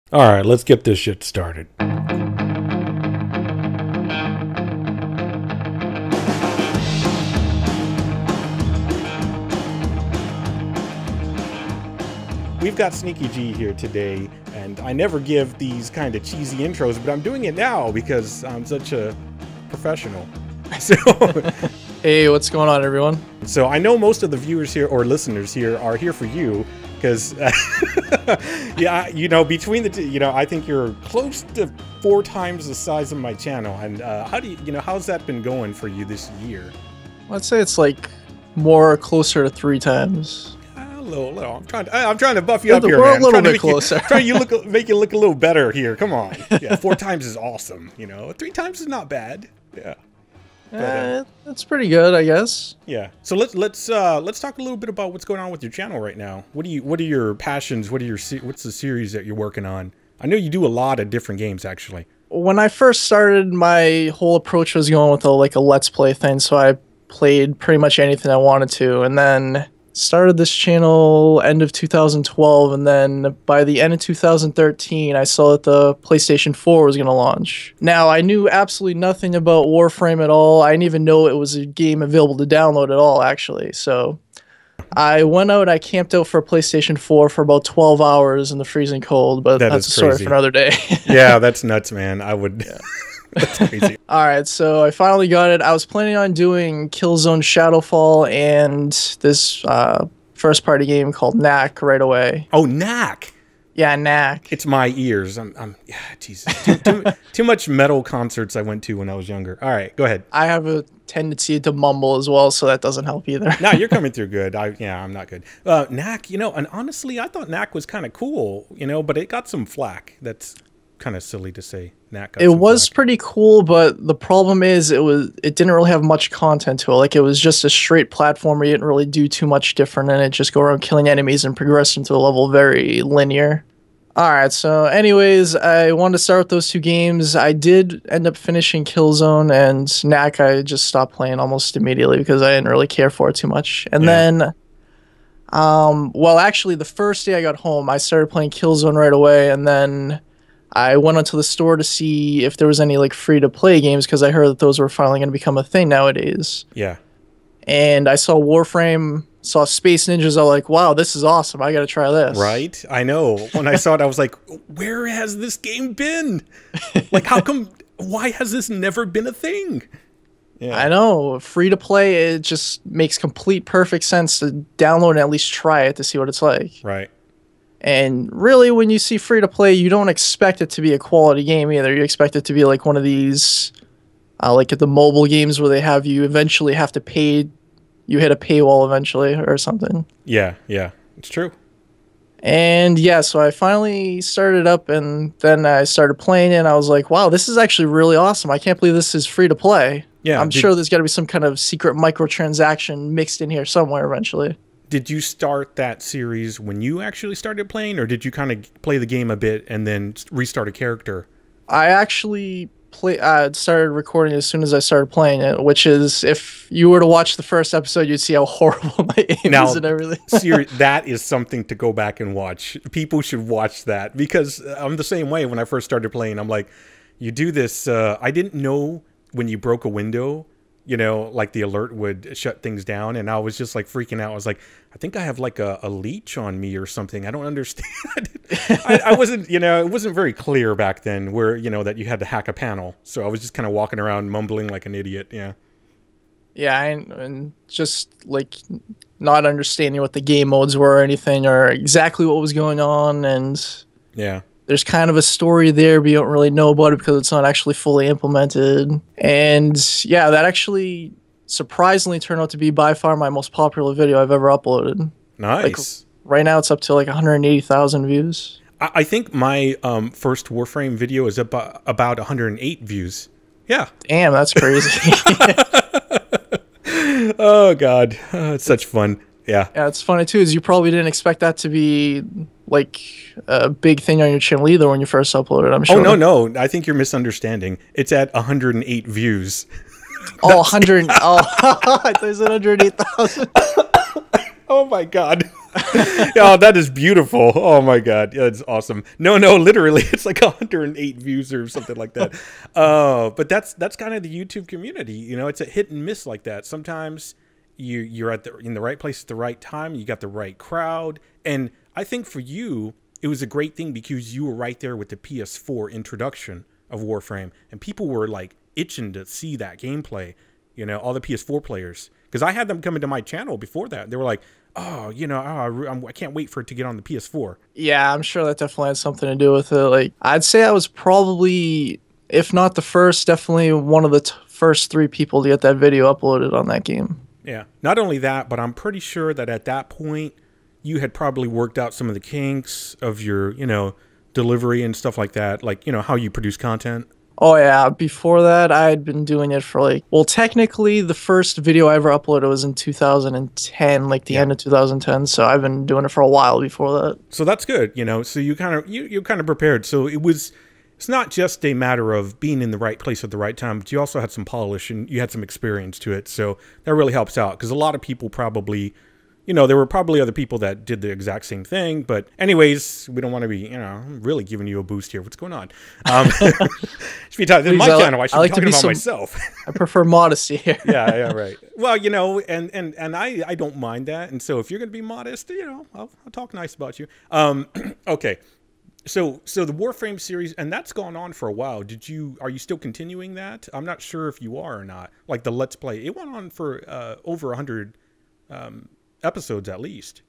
All right, let's get this shit started. We've got SneakyG here today, and I never give these kind of cheesy intros, but I'm doing it now because I'm such a professional. So, hey, what's going on, everyone? So I know most of the viewers here or listeners here are here for you because, yeah, you know, between the two, you know, I think you're close to 4 times the size of my channel. And how do you know, how's that been going for you this year? I'd say it's like more closer to 3 times. A little. I'm trying to buff you up here, we're man. a little bit closer. Trying to make you look a little better here. Come on. Yeah, 4 times is awesome. You know, 3 times is not bad. Yeah. That's pretty good, I guess. Yeah. So let's talk a little bit about what's going on with your channel right now. What are your passions? What's the series that you're working on? I know you do a lot of different games, actually. When I first started, my whole approach was going with a let's play thing, so I played pretty much anything I wanted to, and then started this channel end of 2012, and then by the end of 2013 I saw that the PlayStation 4 was going to launch. Now, I knew absolutely nothing about Warframe at all. I didn't even know it was a game available to download at all, actually. So I went out, I camped out for a PlayStation 4 for about 12 hours in the freezing cold, but that's a story for another day. Yeah, that's nuts, man. I would... Yeah. That's crazy. Alright, so I finally got it. I was planning on doing Killzone Shadowfall and this first party game called Knack right away. Oh, Knack! Yeah, Knack. It's my ears. Yeah, Jesus. Too much metal concerts I went to when I was younger. Alright, go ahead. I have a tendency to mumble as well, so that doesn't help either. No, you're coming through good. I'm not good. Knack, you know, and honestly, I thought Knack was kind of cool, you know, but it got some flack. That's kind of silly to say. It was pretty cool, but the problem is it didn't really have much content to it. Like, it was just a straight platformer. You didn't really do too much different in it. Just go around killing enemies and progress into a level very linear. Alright, so anyways, I wanted to start with those 2 games. I did end up finishing Killzone, and Knack I just stopped playing almost immediately because I didn't really care for it too much. And then, well, actually, the first day I got home, I started playing Killzone right away, and then I went onto the store to see if there was any free-to-play games because I heard that those were finally going to become a thing nowadays. Yeah. And I saw Warframe, saw Space Ninjas. I was like, wow, this is awesome. I got to try this. Right? I know. When I saw it, I was like, where has this game been? Like, how come? Why has this never been a thing? Yeah. I know. Free-to-play, it just makes complete perfect sense to download and at least try it to see what it's like. Right. And really, when you see free-to-play, you don't expect it to be a quality game either. You expect it to be like one of these, like at the mobile games where they have you eventually have to pay, you hit a paywall eventually or something. Yeah, yeah, it's true. And yeah, so I finally started up, and then I started playing it, and I was like, wow, this is actually really awesome. I can't believe this is free-to-play. Yeah, I'm sure there's got to be some kind of secret microtransaction mixed in here somewhere eventually. Did you start that series when you actually started playing, or did you kind of play the game a bit and then restart a character? I actually started recording as soon as I started playing it, which is, if you were to watch the first episode, you'd see how horrible my aim is and everything. That is something to go back and watch. People should watch that, because I'm the same way. When I first started playing, I'm like, you do this. I didn't know when you broke a window, you know, like the alert would shut things down, and I was just like freaking out. I was like, I think I have like a leech on me or something. I don't understand. I wasn't, you know, it wasn't very clear back then where, you know, that you had to hack a panel. So I was just kind of walking around mumbling like an idiot. Yeah. Yeah, and just like not understanding what the game modes were or anything, or exactly what was going on. And yeah. There's kind of a story there, but you don't really know about it because it's not actually fully implemented. And yeah, that actually surprisingly turned out to be by far my most popular video I've ever uploaded. Nice. Right now it's up to like 180,000 views. I think my first Warframe video is about 108 views. Yeah. Damn, that's crazy. Oh, God. It's such fun. Yeah. Yeah, it's funny too, is you probably didn't expect that to be like a big thing on your channel either when you first uploaded, I'm sure. Oh, no. I think you're misunderstanding. It's at 108 views. Oh, 100. Oh, I thought it said 108,000. Oh my god. Oh, that is beautiful. Oh my god. Yeah, it's awesome. No, literally it's like 108 views or something like that. But that's kind of the YouTube community. You know, it's a hit and miss like that. Sometimes you're in the right place at the right time, you got the right crowd. And I think for you, it was a great thing because you were right there with the PS4 introduction of Warframe, and people were like itching to see that gameplay, you know, all the PS4 players. Because I had them come into my channel before that. They were like, oh, you know, I can't wait for it to get on the PS4. Yeah, I'm sure that definitely had something to do with it. Like, I'd say I was probably, if not the first, definitely one of the first 3 people to get that video uploaded on that game. Yeah. Not only that, but I'm pretty sure that at that point, you had probably worked out some of the kinks of your, you know, delivery and stuff like that. Like, you know, how you produce content. Oh yeah, before that I had been doing it for like, well, technically the first video I ever uploaded was in 2010, like the end of 2010, so I've been doing it for a while before that. So that's good, you know. So you kind of prepared. So it's not just a matter of being in the right place at the right time, but you also had some polish and you had some experience to it. So that really helps out, because a lot of people probably, you know, there were probably other people that did the exact same thing. But anyways, we don't want to be, you know, really giving you a boost here. What's going on? Should be talking, in my channel, I should be talking about myself. I prefer modesty here. Yeah, right. Well, you know, and I don't mind that. And so if you're going to be modest, you know, I'll talk nice about you. Okay. So the Warframe series, and that's gone on for a while. Are you still continuing that? I'm not sure if you are or not. Like the Let's Play, it went on for over 100 episodes at least.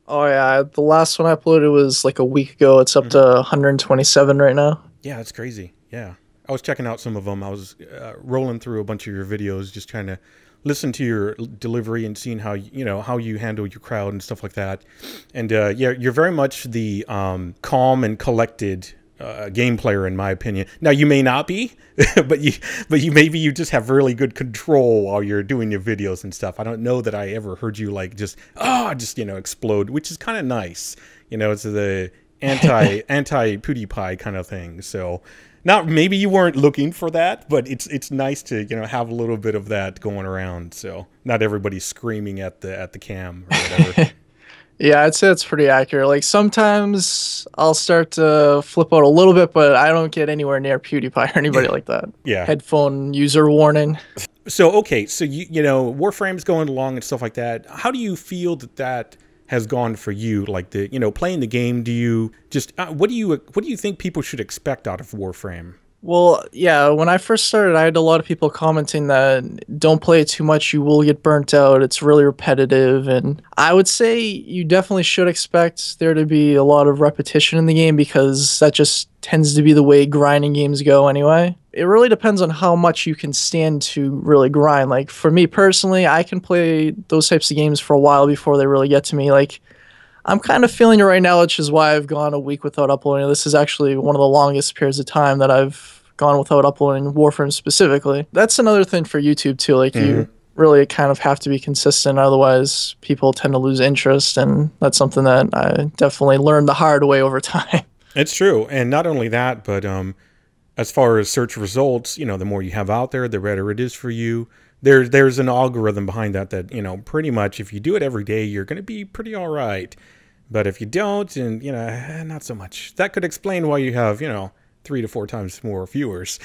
Oh yeah, the last one I uploaded was like a week ago. It's up to 127 right now. Yeah, that's crazy. Yeah, I was checking out some of them. I was rolling through a bunch of your videos, just trying to listen to your delivery and seeing how you handle your crowd and stuff like that. And yeah, you're very much the calm and collected game player, in my opinion. Now you may not be, but you just have really good control while you're doing your videos and stuff. I don't know that I ever heard you like just you know, explode, which is kind of nice. You know, it's the anti PewDiePie kind of thing. So maybe you weren't looking for that, but it's nice to, you know, have a little bit of that going around. So not everybody's screaming at the cam or whatever. Yeah, I'd say that's pretty accurate. Like, sometimes I'll start to flip out a little bit, but I don't get anywhere near PewDiePie or anybody like that. Yeah. Headphone user warning. So, okay, so you know, Warframe's going along and stuff like that. How do you feel that has gone for you? Like, the, you know, playing the game, do you just what do you think people should expect out of Warframe? Well, yeah, when I first started, I had a lot of people commenting that don't play it too much, you will get burnt out, it's really repetitive, and I would say you definitely should expect there to be a lot of repetition in the game, because that just tends to be the way grinding games go anyway. It really depends on how much you can stand to really grind. Like, for me personally, I can play those types of games for a while before they really get to me. Like, I'm kind of feeling it right now, which is why I've gone a week without uploading. This is actually one of the longest periods of time that I've gone without uploading Warframe specifically. That's another thing for YouTube too. Like, you really kind of have to be consistent, otherwise people tend to lose interest, and that's something that I definitely learned the hard way over time. It's true. And not only that, but as far as search results, you know, the more you have out there, the better it is for you. There's an algorithm behind that, you know, pretty much if you do it every day, you're going to be pretty all right. But if you don't, and, you know, not so much. That could explain why you have, you know, 3 to 4 times more viewers.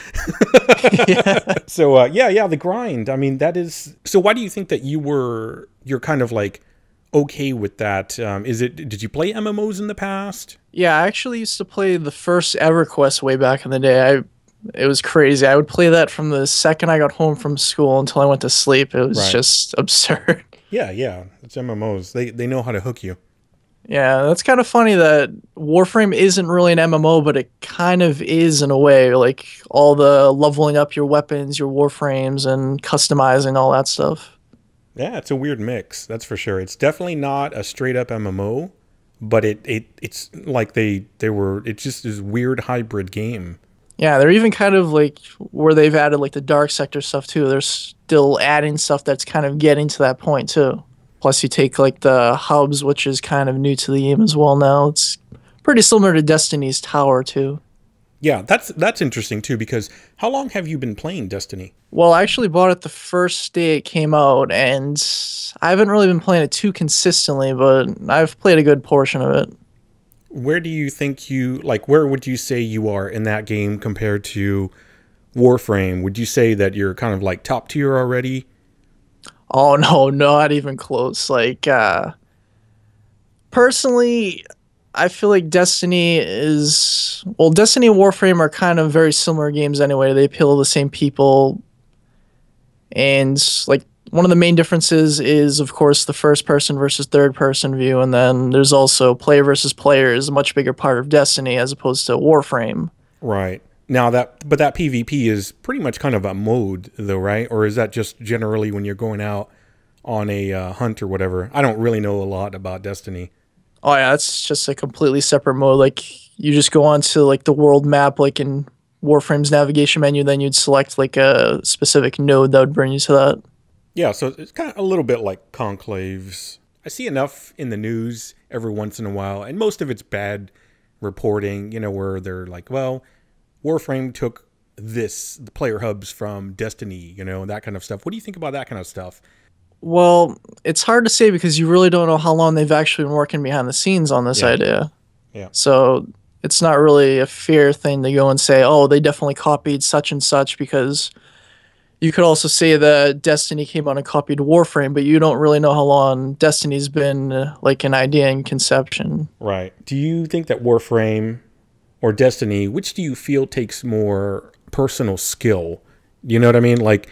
Yeah. So, yeah, the grind. I mean, that is... So why do you think that you're kind of like okay with that? Did you play MMOs in the past? Yeah, I actually used to play the first EverQuest way back in the day. It was crazy. I would play that from the second I got home from school until I went to sleep. It was just absurd. Yeah. It's MMOs. They know how to hook you. Yeah, that's kind of funny that Warframe isn't really an MMO, but it kind of is in a way. Like, all the leveling up your weapons, your Warframes, and customizing all that stuff. Yeah, it's a weird mix, that's for sure. It's definitely not a straight up MMO, but it's like it's just this weird hybrid game. Yeah, they're even kind of like where they've added like the dark sector stuff too. They're still adding stuff that's kind of getting to that point too. Plus, you take like the hubs, which is kind of new to the game as well now. It's pretty similar to Destiny's Tower too. Yeah, that's interesting too, because how long have you been playing Destiny? Well, I actually bought it the first day it came out, and I haven't really been playing it too consistently, but I've played a good portion of it. Where do you think where would you say you are in that game compared to Warframe? Would you say that you're kind of like top tier already? Oh no, not even close. Personally, I feel like Destiny and Warframe are kind of very similar games anyway. They appeal to the same people, and like one of the main differences is, of course, the first person versus third person view, and then there's also player versus player is a much bigger part of Destiny as opposed to Warframe. Right. Now that PvP is pretty much kind of a mode though, right? Or is that just generally when you're going out on a hunt or whatever? I don't really know a lot about Destiny. Oh yeah, it's just a completely separate mode. Like you just go onto like the world map, like in Warframe's navigation menu, then you'd select like a specific node that would bring you to that. Yeah, so it's kind of a little bit like conclaves. I see enough in the news every once in a while, and most of it's bad reporting, where they're like, well, Warframe took the player hubs from Destiny, that kind of stuff. What do you think about that kind of stuff? Well, it's hard to say because you really don't know how long they've actually been working behind the scenes on this Yeah, idea. yeah. So it's not really a fair thing to go and say, oh, they definitely copied such and such, because you could also say that Destiny came out and copied Warframe, but you don't really know how long Destiny's been like an idea in conception. Right. Do you think that Warframe or Destiny, which do you feel takes more personal skill? You know what I mean? Like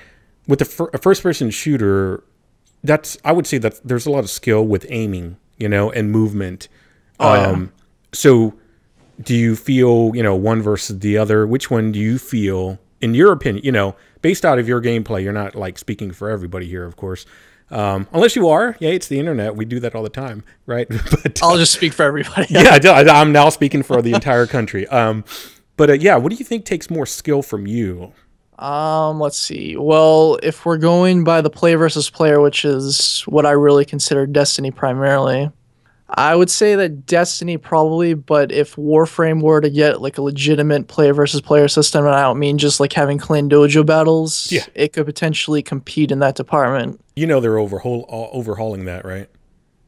with a first-person shooter, I would say that there's a lot of skill with aiming, and movement. Oh, yeah. So do you feel, one versus the other? Which one do you feel, in your opinion, based out of your gameplay? You're not like speaking for everybody here, of course. Unless you are. Yeah, it's the internet. We do that all the time, right? But I'll just speak for everybody. yeah, I'm now speaking for the entire country. But yeah, what do you think takes more skill from you? Let's see. Well, if we're going by the player versus player, which is what I really consider Destiny primarily, I would say that Destiny probably, but if Warframe were to get like a legitimate player versus player system, and I don't mean just like having clan dojo battles, Yeah. it could potentially compete in that department. They're overhauling that, right?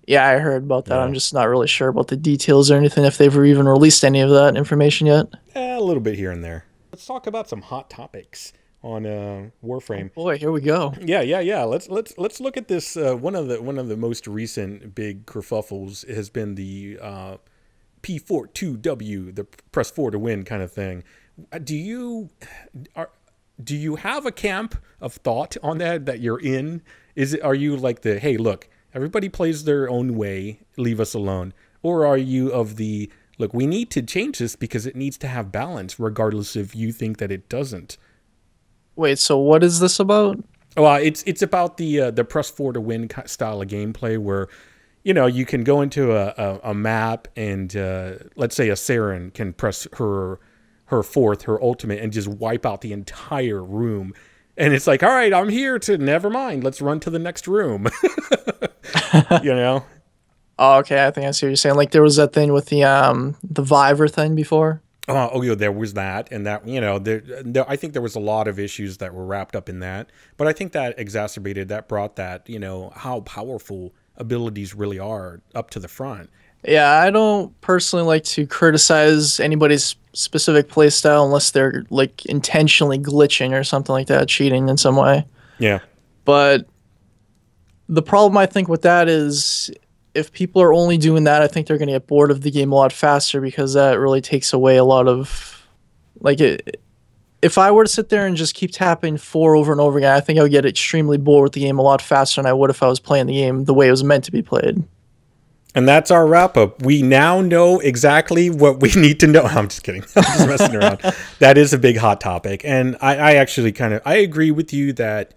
Yeah, I heard about that. Yeah. I'm just not really sure about the details or anything, if they've even released any of that information yet. A little bit here and there. Let's talk about some hot topics on Warframe. Boy, here we go. Yeah. Let's look at this. One of the most recent big kerfuffles has been the P42W, the press 4 to win kind of thing. Do you have a camp of thought on that you're in? Are you like the, hey, look, everybody plays their own way, leave us alone? Or are you of the, look, we need to change this because it needs to have balance, regardless if you think that it doesn't? Wait, so what is this about? Well, it's about the press 4 to win style of gameplay where, you can go into a map and let's say a Saren can press her fourth, her ultimate, and just wipe out the entire room. And it's like, all right, I'm here to, never mind, let's run to the next room. Oh, okay, I think I see what you're saying. Like there was that thing with the Viver thing before. Yeah, there was that, and that, I think there was a lot of issues that were wrapped up in that, but I think that brought that, how powerful abilities really are up to the front. Yeah, I don't personally like to criticize anybody's specific playstyle unless they're like intentionally glitching or something like that, cheating in some way. Yeah. But the problem I think with that is if people are only doing that, I think they're going to get bored of the game a lot faster, because that really takes away a lot of like it. If I were to sit there and just keep tapping 4 over and over again, I think I would get extremely bored with the game a lot faster than I would if I was playing the game the way it was meant to be played. And that's our wrap up. We now know exactly what we need to know. I'm just kidding. I'm just messing around. That is a big hot topic. And I actually I agree with you that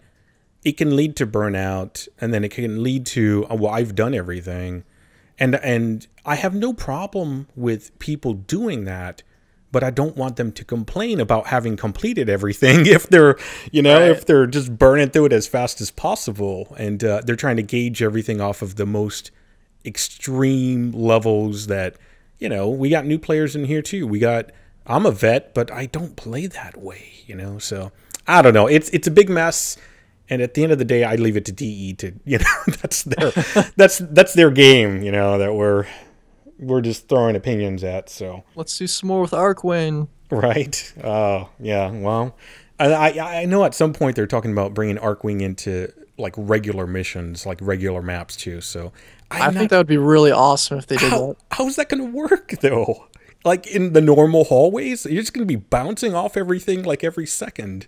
it can lead to burnout, and then it can lead to, well, I've done everything. And I have no problem with people doing that, but I don't want them to complain about having completed everything if they're, if they're just burning through it as fast as possible. And they're trying to gauge everything off of the most extreme levels that, we got new players in here too. We got I'm a vet, but I don't play that way, you know. So I don't know. It's a big mess, and at the end of the day, I leave it to DE to, you know, that's their game, you know, that we're just throwing opinions at. So Let's do some more with Arkwing. right. Oh yeah. Well, I know at some point they're talking about bringing Arkwing into like regular missions, like regular maps too. So I think that would be really awesome if they did that. how's that going to work though? Like in the normal hallways, you're just going to be bouncing off everything like every second.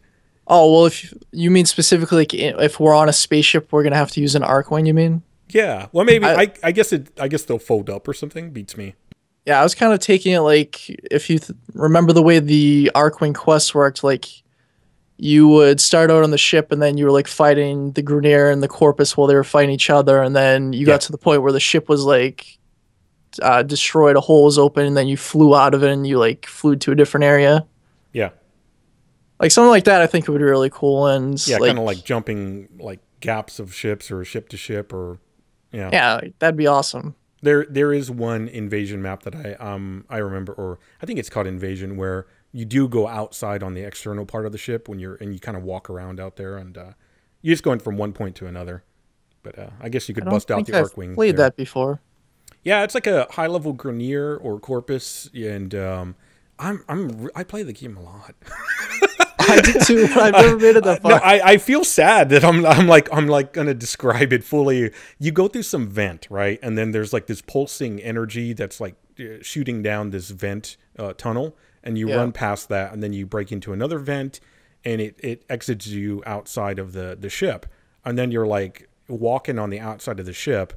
Oh, well, if you mean specifically like if we're on a spaceship, we're going to have to use an Arkwing, you mean? Yeah. Well, maybe I guess they'll fold up or something. Beats me. Yeah, I was kind of taking it like if you remember the way the Arkwing quest worked, like you would start out on the ship and then you were like fighting the Grineer and the Corpus while they were fighting each other, and then you got to the point where the ship was like destroyed, a hole was open, and then you flew out of it and you like flew to a different area. Yeah. Like something like that, I think it would be really cool. And yeah, kind of like jumping like gaps of ships or ship to ship, or yeah, that'd be awesome. There is one invasion map that I remember, or I think it's called Invasion, where you do go outside on the external part of the ship when you kind of walk around out there, and you're just going from one point to another. But I guess you could bust out the Arkwing. Played that before. Yeah, it's like a high level Grineer or Corpus, and I play the game a lot. I did too. I've never made it that far. No, I feel sad that I'm like gonna describe it fully. You go through some vent, right, and then there's like this pulsing energy that's like shooting down this vent tunnel, and you run past that, and then you break into another vent, and it exits you outside of the ship, and then you're like walking on the outside of the ship,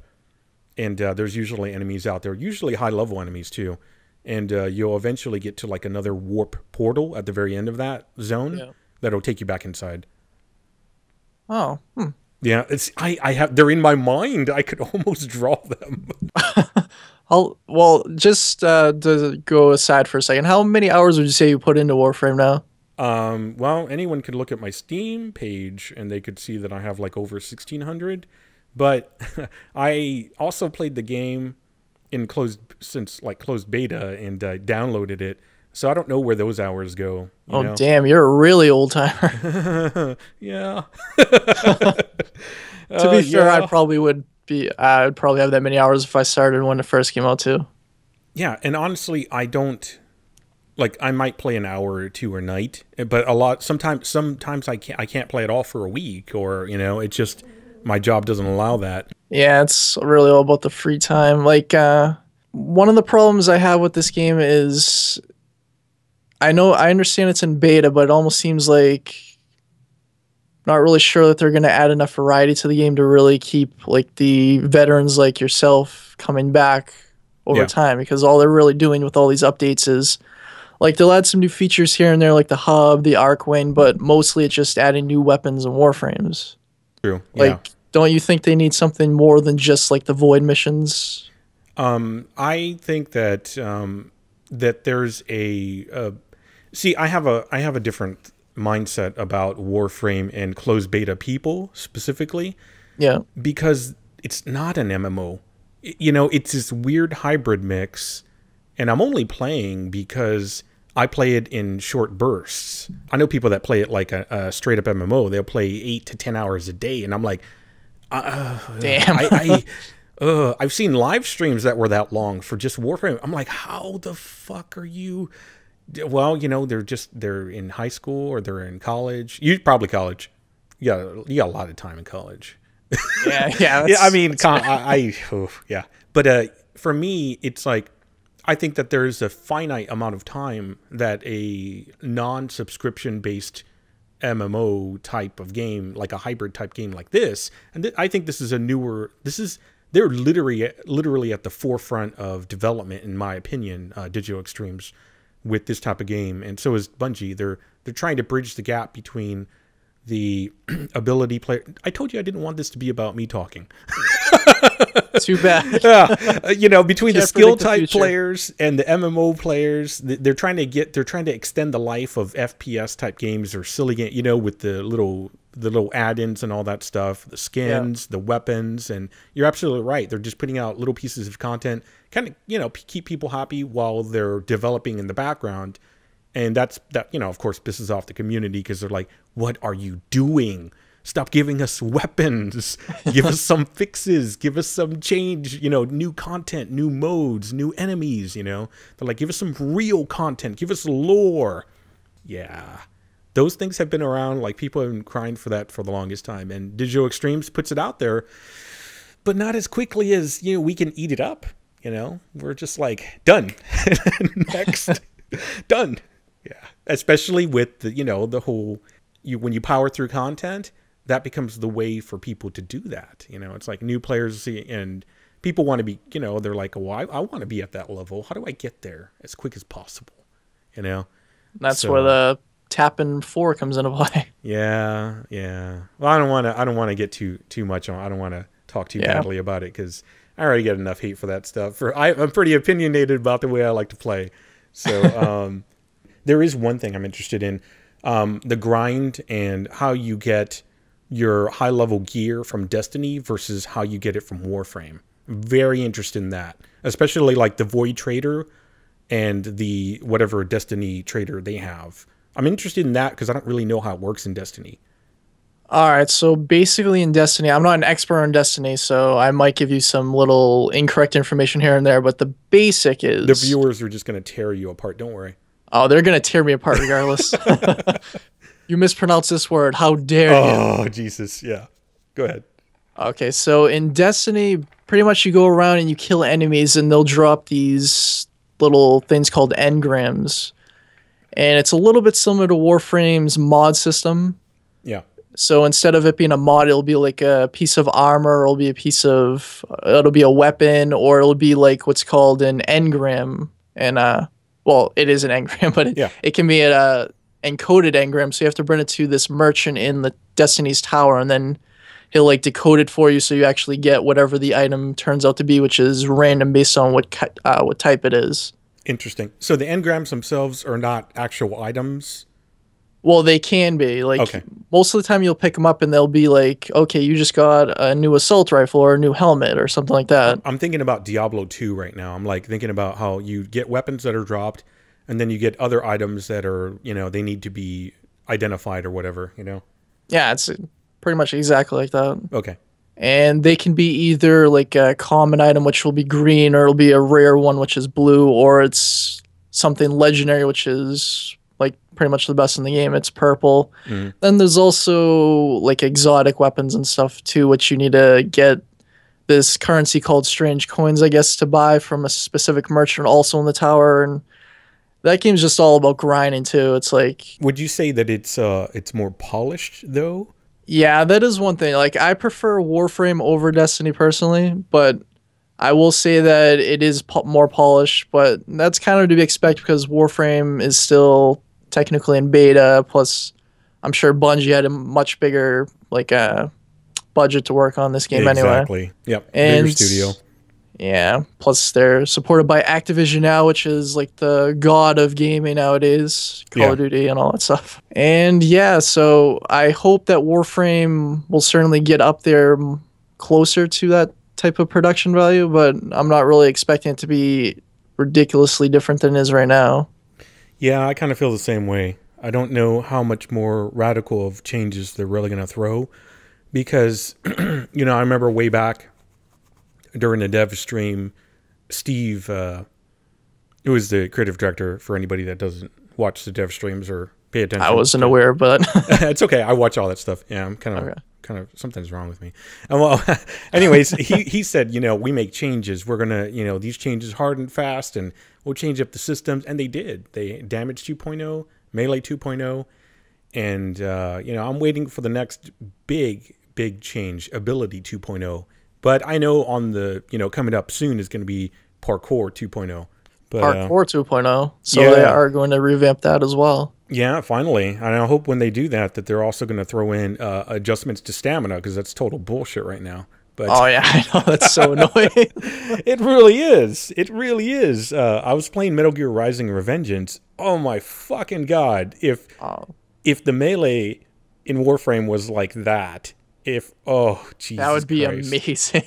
and there's usually enemies out there, usually high level enemies too. And you'll eventually get to like another warp portal at the very end of that zone that'll take you back inside. Oh, yeah. I have, they're in my mind. I could almost draw them. Well, just to go aside for a second, how many hours would you say you put into Warframe now? Well, anyone could look at my Steam page and they could see that I have like over 1,600. But I also played the game in closed beta, and downloaded it, so I don't know where those hours go. You know? Damn, you're a really old timer. Yeah. To be fair, I would probably have that many hours if I started when it first came out too. Yeah, and honestly, I don't like. I might play an hour or two a night, but sometimes I can't play it all for a week, or it just, my job doesn't allow that. Yeah, it's really all about the free time. Like, one of the problems I have with this game is, I understand it's in beta, but it almost seems like not really sure that they're going to add enough variety to the game to really keep like the veterans like yourself coming back over time, because all they're really doing with all these updates is like they'll add some new features here and there, like the hub, the Arkwing, but mostly it's just adding new weapons and warframes. True. Like, don't you think they need something more than just like the void missions? I think that that there's a see, I have a different mindset about Warframe and closed beta people specifically. Yeah. Because it's not an MMO. It's this weird hybrid mix, and I'm only playing because I play it in short bursts. I know people that play it like a straight up MMO. They'll play 8 to 10 hours a day, and I'm like, damn. I've seen live streams that were that long for just Warframe. I'm like, how the fuck are you? Well, they're in high school or they're in college. You probably college. You got a lot of time in college. Yeah. Yeah. I mean, yeah. But for me, it's like, I think that there's a finite amount of time that a non-subscription based MMO type of game, like a hybrid type game like this, and I think this is they're literally at the forefront of development, in my opinion, Digital Extremes, with this type of game, and so is Bungie. They're trying to bridge the gap between the ability player. I told you I didn't want this to be about me talking. Too bad. Yeah, between the skill type players and the MMO players, they're trying to extend the life of FPS type games or silly game, with the little add-ins and all that stuff, the skins, the weapons, and you're absolutely right. They're just putting out little pieces of content, kind of, keep people happy while they're developing in the background. And that, you know, of course, pisses off the community because they're like, what are you doing? Stop giving us weapons. Give us some fixes. Give us some change, you know, new content, new modes, new enemies, you know. They're like, give us some real content. Give us lore. Yeah. Those things have been around. Like, people have been crying for that for the longest time. And Digital Extremes puts it out there, but not as quickly as, you know, we can eat it up, you know. We're just like, done. Next. Done. Yeah, especially with the, you know, the whole, when you power through content, that becomes the way for people to do that. You know, it's like new players see, and people want to be, you know, they're like, well, I want to be at that level. How do I get there as quick as possible? You know, That's where the tapping 4 comes into play. Yeah, yeah. Well, I don't want to get too much on. I don't want to talk too badly about it because I already get enough hate for that stuff. I'm pretty opinionated about the way I like to play. So, there is one thing I'm interested in, the grind and how you get your high-level gear from Destiny versus how you get it from Warframe. Very interested in that, especially like the Void Trader and the whatever Destiny trader they have. I'm interested in that because I don't really know how it works in Destiny. All right, so basically in Destiny, I'm not an expert on Destiny, so I might give you some little incorrect information here and there, but the basic is... The viewers are just going to tear you apart, don't worry. Oh, they're going to tear me apart regardless. You mispronounced this word. How dare you? Oh, Jesus. Yeah. Go ahead. Okay, so in Destiny, pretty much you go around and you kill enemies and they'll drop these little things called engrams. And it's a little bit similar to Warframe's mod system. Yeah. So instead of it being a mod, it'll be like a piece of armor, it'll be a piece of, it'll be a weapon, or it'll be like what's called an engram. And, well, it is an engram, but it can be an encoded engram. So you have to bring it to this merchant in the Destiny's tower, and then he'll like decode it for you, so you actually get whatever the item turns out to be, which is random based on what type it is. Interesting. So the engrams themselves are not actual items? Well, they can be. Like, most of the time you'll pick them up and they'll be like, okay, you just got a new assault rifle or a new helmet or something like that. I'm thinking about Diablo 2 right now. I'm like thinking about how you get weapons that are dropped, and then you get other items that are, you know, they need to be identified or whatever, you know? Yeah, it's pretty much exactly like that. Okay. And they can be either like a common item, which will be green, or it'll be a rare one, which is blue, or it's something legendary, which is like pretty much the best in the game. It's purple. Then there's also like exotic weapons and stuff too, which you need to get this currency called strange coins, I guess, to buy from a specific merchant also in the tower. And that game's just all about grinding too. It's like, would you say that it's more polished though? Yeah, that is one thing. Like, I prefer Warframe over Destiny personally, but I will say that it is more polished, but that's kind of to be expected because Warframe is still technically in beta. Plus, I'm sure Bungie had a much bigger like budget to work on this game anyway. Exactly. Yep. Bigger studio. Yeah. Plus, they're supported by Activision now, which is like the god of gaming nowadays, Call of Duty and all that stuff. And yeah, so I hope that Warframe will certainly get up there closer to that type of production value, but I'm not really expecting it to be ridiculously different than it is right now. Yeah, I kind of feel the same way. I don't know how much more radical of changes they're really going to throw because, you know, I remember way back during the dev stream, Steve, who was the creative director for anybody that doesn't watch the dev streams or pay attention. I wasn't aware, but it's okay. I watch all that stuff. Yeah, I'm kind of something's wrong with me. And well, anyways, he said, you know, we make changes. We're gonna, you know, these changes hard and fast, and we'll change up the systems. And they did. They Damage 2.0, Melee 2.0, and you know, I'm waiting for the next big change, Ability 2.0. But I know on the, you know, coming up soon is going to be Parkour 2.0. But, Parkour 2.0. So they are going to revamp that as well. Yeah, finally. And I hope when they do that they're also going to throw in adjustments to stamina, because that's total bullshit right now. But oh, yeah, I know. That's so annoying. It really is. It really is. I was playing Metal Gear Rising: Revengeance. Oh, my fucking God. If the melee in Warframe was like that, oh, Jesus that would be Christ. Amazing.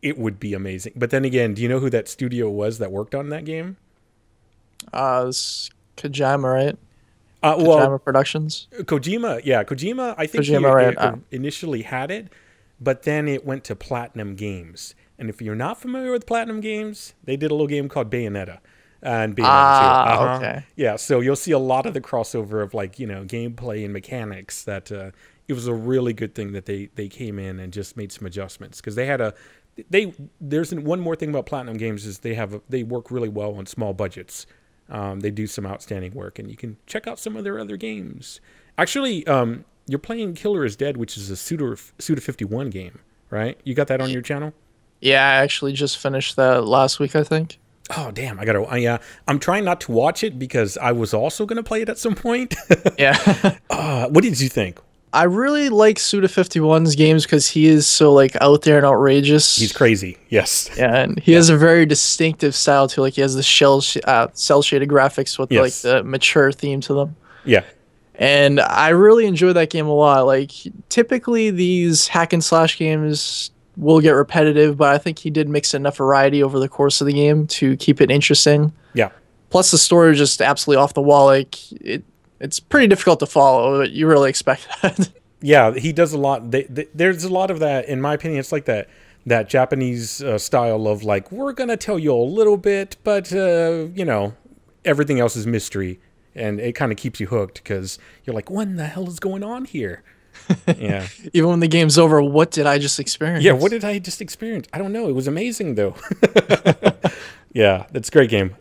It would be amazing. But then again, do you know who that studio was that worked on that game? It's Kojima, right? Well, Kojima Productions. Kojima, yeah, Kojima. I think Kojima, right? initially had it, but then it went to Platinum Games. And if you're not familiar with Platinum Games, they did a little game called Bayonetta. And Bayonetta 2. Okay. Yeah, so you'll see a lot of the crossover of like, you know, gameplay and mechanics that it was a really good thing that they came in and just made some adjustments because they had there's one more thing about Platinum Games is they work really well on small budgets. They do some outstanding work, and you can check out some of their other games. Actually, you're playing Killer is Dead, which is a Suda 51 game, right? You got that on your channel? Yeah, I actually just finished that last week, I think. Oh, damn. Yeah. I'm trying not to watch it because I was also going to play it at some point. Yeah. What did you think? I really like Suda 51's games because he is so like out there and outrageous. He's crazy. Yes. Yeah, and he has a very distinctive style too. Like he has the cell shaded graphics with like the mature theme to them. Yeah. And I really enjoy that game a lot. Like typically these hack and slash games will get repetitive, but I think he did mix enough variety over the course of the game to keep it interesting. Yeah. Plus the story is just absolutely off the wall. Like it's pretty difficult to follow, but you really expect that. Yeah, he does a lot. There's a lot of that, in my opinion. It's like that Japanese style of like, we're going to tell you a little bit, but, you know, everything else is mystery. And it kind of keeps you hooked because you're like, what in the hell is going on here? Yeah. Even when the game's over, what did I just experience? Yeah, what did I just experience? I don't know. It was amazing, though. Yeah, that's a great game.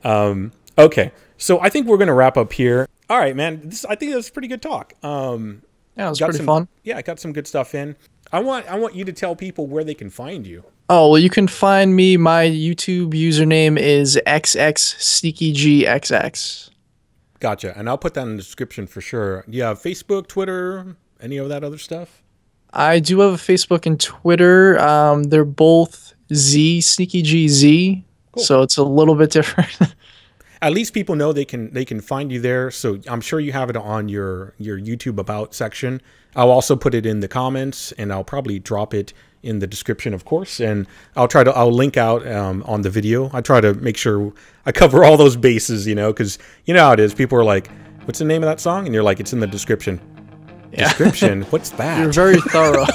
Okay, so I think we're going to wrap up here. All right, man. I think that's a pretty good talk. Yeah, it was pretty fun. Yeah, I got some good stuff in. I want you to tell people where they can find you. Oh, well, you can find me. My YouTube username is XXSneakyGXX. Gotcha. And I'll put that in the description for sure. You have Facebook, Twitter, any of that other stuff? I do have a Facebook and Twitter. They're both SneakyGZ. Cool. So it's a little bit different. At least people know they can find you there. So I'm sure you have it on your YouTube About section. I'll also put it in the comments, and I'll probably drop it in the description, of course. And I'll link out on the video. I try to make sure I cover all those bases, you know, because you know how it is. People are like, "What's the name of that song?" And you're like, "It's in the description." Yeah. Description? What's that? You're very thorough.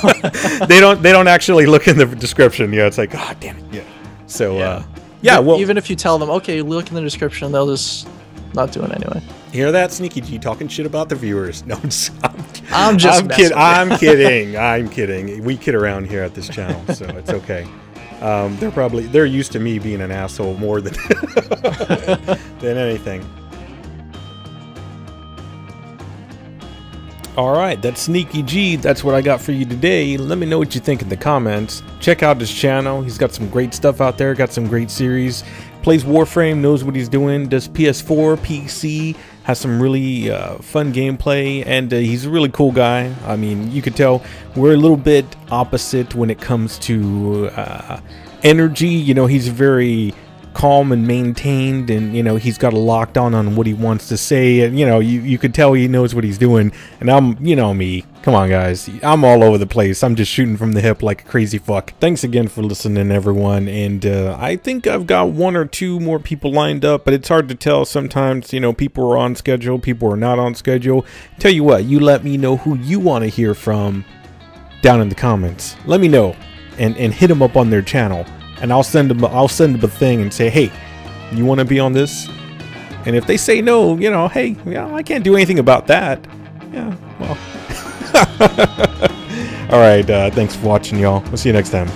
They don't actually look in the description. Yeah, it's like, God damn it. Yeah. So yeah, well, even if you tell them, okay, look in the description, they'll just not do it anyway. Hear that, SneakyG talking shit about the viewers? No, I'm kidding. I'm kidding. I'm kidding. We kid around here at this channel, so it's okay. They're used to me being an asshole more than than anything. All right, that's SneakyG. That's what I got for you today. Let me know what you think in the comments. Check out his channel. He's got some great stuff out there. Got some great series. Plays Warframe, knows what he's doing. Does PS4, PC. Has some really fun gameplay. And he's a really cool guy. I mean, you could tell we're a little bit opposite when it comes to energy. You know, he's very calm and maintained, and you know, he's got a lockdown on what he wants to say, and you know, you could tell he knows what he's doing. And I'm, you know me, come on guys, I'm all over the place. I'm just shooting from the hip like a crazy fuck. Thanks again for listening, everyone. And I think I've got 1 or 2 more people lined up, but it's hard to tell sometimes. You know, people are on schedule, people are not on schedule. Tell you what, you let me know who you want to hear from down in the comments. Let me know, and hit them up on their channel. And I'll send them a thing and say, hey, you want to be on this? And if they say no, you know, hey, yeah, I can't do anything about that. Yeah, well. All right, thanks for watching, y'all. We'll see you next time.